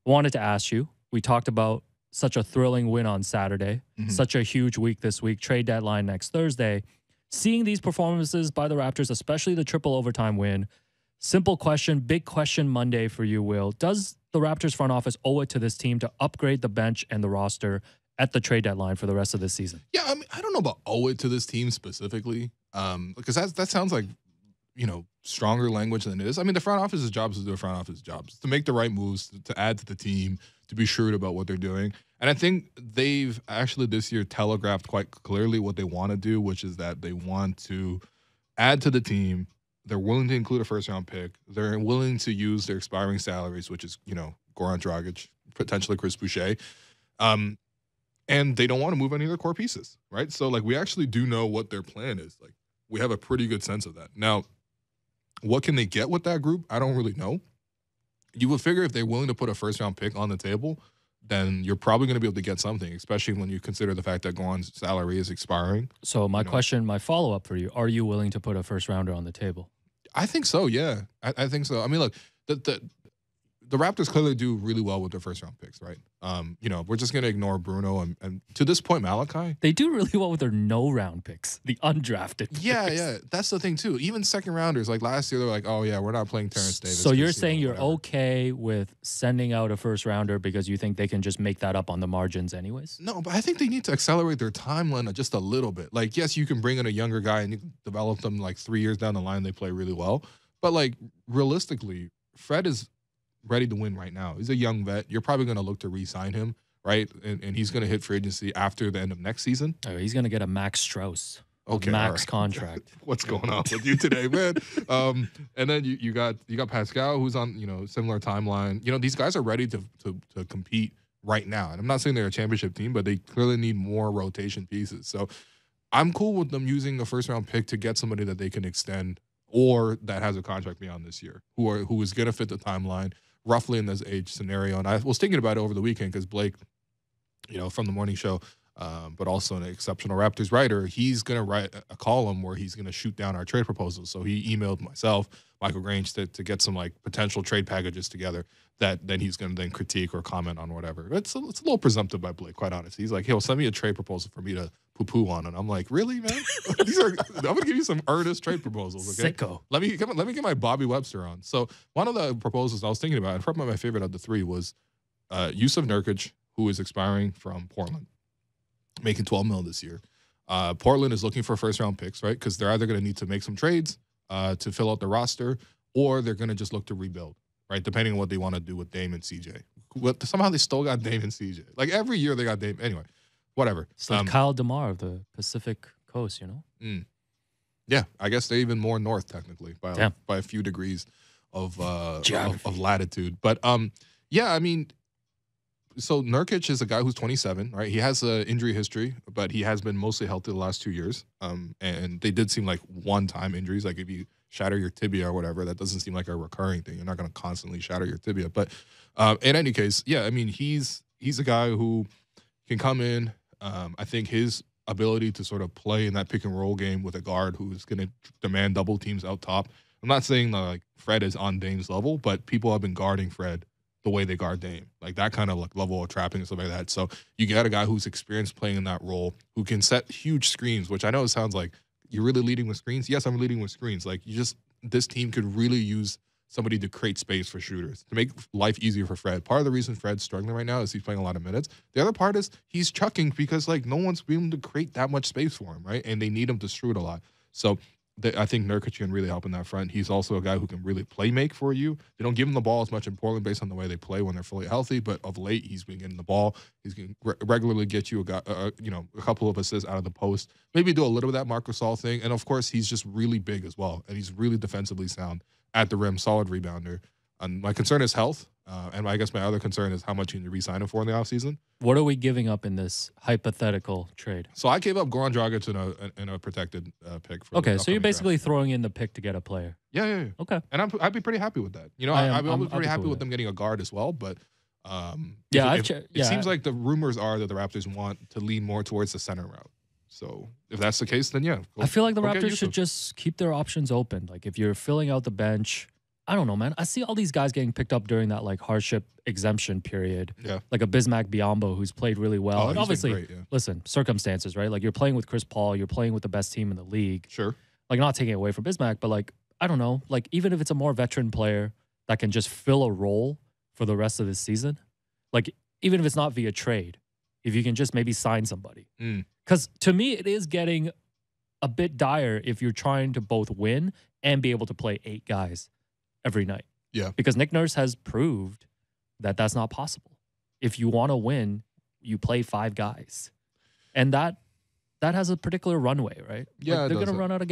wanted to ask you, we talked about such a thrilling win on Saturday, such a huge week this week, trade deadline next Thursday. Seeing these performances by the Raptors, especially the triple overtime win, simple question, big question Monday for you, Will. Does the Raptors front office owe it to this team to upgrade the bench and the roster at the trade deadline for the rest of this season? Yeah, I mean, I don't know about owe it to this team specifically, because that sounds like, stronger language than it is. I mean, the front office's job is to do the front office jobs, to make the right moves, to add to the team, to be shrewd about what they're doing. And I think they've actually this year telegraphed quite clearly what they want to do, which is that they want to add to the team. They're willing to include a first-round pick. They're willing to use their expiring salaries, which is, Goran Dragic, potentially Chris Boucher. And they don't want to move any of their core pieces, right? So, we actually do know what their plan is. We have a pretty good sense of that. Now, what can they get with that group? I don't really know. You would figure if they're willing to put a first-round pick on the table, then you're probably going to be able to get something, especially when you consider the fact that Goran's salary is expiring. So my question, my follow-up for you, are you willing to put a first-rounder on the table? I think so, yeah. I think so. I mean, look, the Raptors clearly do really well with their first-round picks, right? We're just going to ignore Bruno and to this point, Malachi. They do really well with their no-round picks, the undrafted picks. Yeah. That's the thing, too. Even second-rounders, like last year, they're like, oh, yeah, we're not playing Terrence Davis. So you're saying you're okay with sending out a first-rounder because you think they can just make that up on the margins anyways? No, but I think they need to accelerate their timeline just a little bit. Yes, you can bring in a younger guy and you can develop them 3 years down the line. They play really well. But, realistically, Fred is ready to win right now. He's a young vet. You're probably going to look to re-sign him, right? And he's going to hit free agency after the end of next season. Oh, he's going to get a Max Strauss. Okay, max contract. What's going on with you today, man? And then you got Pascal, who's on similar timeline. These guys are ready to compete right now. And I'm not saying they're a championship team, but they clearly need more rotation pieces. So I'm cool with them using a first round pick to get somebody that they can extend or that has a contract beyond this year, who is going to fit the timeline roughly in this age scenario. And I was thinking about it over the weekend because Blake, from the morning show, but also an exceptional Raptors writer, he's going to write a column where he's going to shoot down our trade proposals. So he emailed myself, Michael Grange, to get some potential trade packages together that then he's going to then critique or comment on whatever. It's a little presumptive by Blake, quite honestly. He's like, hey, send me a trade proposal for me to poo-poo on. And I'm like, really, man? I'm going to give you some earnest trade proposals, okay? Sicko. Let me get my Bobby Webster on. So one of the proposals I was thinking about, and probably my favorite of the three, was Yusuf Nurkic, who is expiring from Portland, making $12 million this year. Portland is looking for first-round picks, right? Because they're either going to need to make some trades to fill out the roster, or they're going to just look to rebuild, right? Depending on what they want to do with Dame and CJ. Somehow they still got Dame and CJ. Every year they got Dame. Anyway, whatever. It's like Kyle DeMar of the Pacific Coast, Yeah, I guess they're even more north, technically, by a few degrees of latitude. But, yeah, I mean, so Nurkic is a guy who's 27, right? He has an injury history, but he has been mostly healthy the last 2 years. And they did seem like one-time injuries. If you shatter your tibia or whatever, that doesn't seem like a recurring thing. You're not going to constantly shatter your tibia. But in any case, yeah, I mean, he's a guy who can come in. I think his ability to sort of play in that pick-and-roll game with a guard who's going to demand double teams out top. I'm not saying that Fred is on Dame's level, but people have been guarding Fred the way they guard Dame, that kind of level of trapping and stuff like that. So you got a guy who's experienced playing in that role, who can set huge screens, which I know it sounds like you're really leading with screens. Yes, I'm leading with screens. This team could really use somebody to create space for shooters, to make life easier for Fred. Part of the reason Fred's struggling right now is he's playing a lot of minutes. The other part is he's chucking because no one's been able to create that much space for him, right? And they need him to shoot a lot. So I think Nurkic can really help in that front. He's also a guy who can really play make for you. They don't give him the ball as much in Portland based on the way they play when they're fully healthy, but of late he's been getting the ball. He's going to regularly get you a couple of assists out of the post. Maybe do a little of that Marc Gasol thing, and of course he's just really big as well, and he's really defensively sound at the rim, solid rebounder. And my concern is health, and I guess my other concern is how much you need to re-sign him for in the offseason. What are we giving up in this hypothetical trade? So I gave up Goran Dragic in a protected pick. Okay, so you're basically throwing in the pick to get a player. Yeah. Okay. And I'd be pretty happy with that. I'd be pretty happy with them getting a guard as well. But it seems like the rumors are that the Raptors want to lean more towards the center route. So if that's the case, then yeah. I feel like the Raptors should just keep their options open. If you're filling out the bench, I don't know, man. I see all these guys getting picked up during that like hardship exemption period. Yeah. Like a Bismack Biyombo who's played really well. Oh, and obviously, great, yeah. listen, circumstances, right? Like you're playing with Chris Paul, you're playing with the best team in the league. Sure. Like not taking it away from Bismack, but like, I don't know, like even if it's a more veteran player that can just fill a role for the rest of the season, like even if it's not via trade, if you can just maybe sign somebody. Because to me, it is getting a bit dire if you're trying to both win and be able to play 8 guys every night. Yeah. Because Nick Nurse has proved that that's not possible. If you want to win, you play 5 guys. And that has a particular runway, right? Yeah, like they're going to run out of gas.